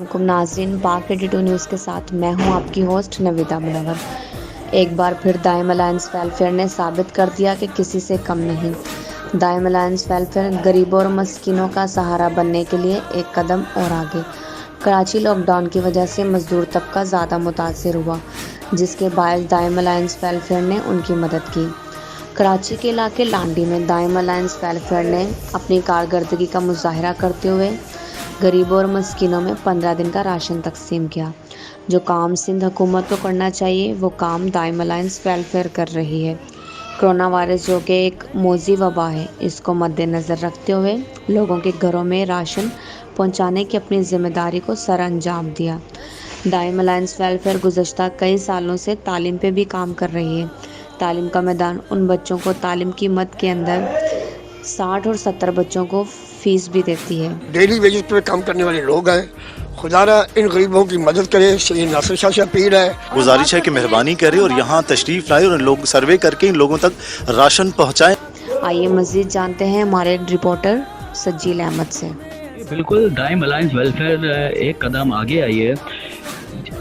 अलैकुम नाज़रीन, पाक 82 न्यूज़ के साथ मैं हूं आपकी होस्ट नविदा मुनव्वर। एक बार फिर दाइम अलायंस वेलफेयर ने साबित कर दिया कि किसी से कम नहीं। दाइम अलायंस वेलफेयर गरीबों और मस्कीनों का सहारा बनने के लिए एक कदम और आगे। कराची लॉकडाउन की वजह से मजदूर तबका ज़्यादा मुतासिर हुआ, जिसके बायस दाइम अलायंस वेलफेयर ने उनकी मदद की। कराची के इलाके लांडी में दाइम अलायंस वेलफेयर ने अपनी कारकर्दगी का मुजाहरा करते हुए गरीबों और मस्कीनों में 15 दिन का राशन तकसीम किया। जो काम सिंध हुकूमत को करना चाहिए वो काम दाइम अलायंस वेलफेयर कर रही है। कोरोना वायरस जो कि एक मौजी वबा है, इसको मद्देनज़र रखते हुए लोगों के घरों में राशन पहुंचाने की अपनी जिम्मेदारी को सर अंजाम दिया। दाइम अलायंस वेलफेयर गुज़श्ता कई सालों से तालीम पे भी काम कर रही है। तालीम का मैदान उन बच्चों को तालीम की मद के अंदर 60 और 70 बच्चों को फीस भी देती है। डेली वेजेस पे काम करने वाले लोग हैं। खुदारा इन गरीबों की मदद करे, सही नासिर शाह से अपील है, गुजारिश है कि मेहरबानी करें और यहाँ तशरीफ लाएं और लोग सर्वे करके इन लोगों तक राशन पहुँचाएं। आइए मज़ीद जानते हैं हमारे रिपोर्टर सज्जील अहमद से। बिल्कुल, दाइम अलायंस वेलफेयर एक कदम आगे आई है।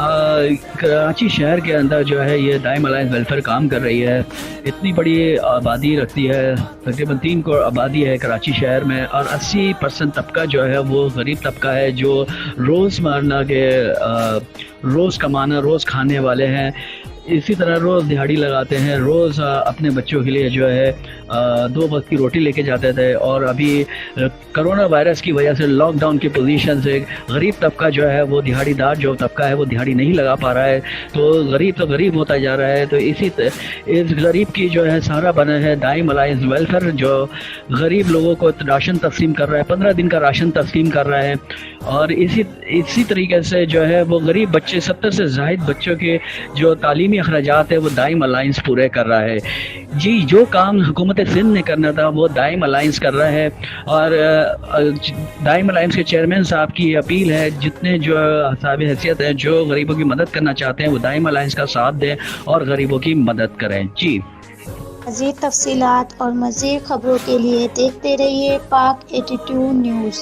कराची शहर के अंदर जो है ये दाइम अलायंस वेलफेयर काम कर रही है। इतनी बड़ी आबादी रखती है, तकरीबन 3 करोड़ आबादी है कराची शहर में, और 80% तबका जो है वो गरीब तबका है, जो रोज़मर्रा के रोज़ कमाना रोज़ खाने वाले हैं। इसी तरह रोज़ दिहाड़ी लगाते हैं, रोज़ अपने बच्चों के लिए जो है 2 वक्त की रोटी लेके जाते थे। और अभी कोरोना वायरस की वजह से लॉकडाउन की पोजीशन से गरीब तबका जो है वो दिहाड़ीदार जो तबका है वो दिहाड़ी नहीं लगा पा रहा है, तो गरीब होता जा रहा है। तो इस गरीब की जो है सहारा बना है दाइम अलायंस वेलफेयर, जो गरीब लोगों को राशन तकसीम कर रहा है, 15 दिन का राशन तकसीम कर रहा है। और इसी तरीके से जो है वो गरीब बच्चे 70 से ज़ायद बच्चों के जो तालीमी अखराजात है वो दाइम अलायंस पूरे कर रहा है। जी, जो काम हुकूमत सिंध ने करना था वो दाइम अलायंस कर रहा है। और दाइम अलायंस के चेयरमैन साहब की अपील है, जितने जो साहब हैसियत हैं जो गरीबों की मदद करना चाहते हैं वो दाइम अलायंस का साथ दें और गरीबों की मदद करें। जी, मज़ीद तफसीलात और मज़ीद खबरों के लिए देखते रहिए पाक 82 न्यूज़।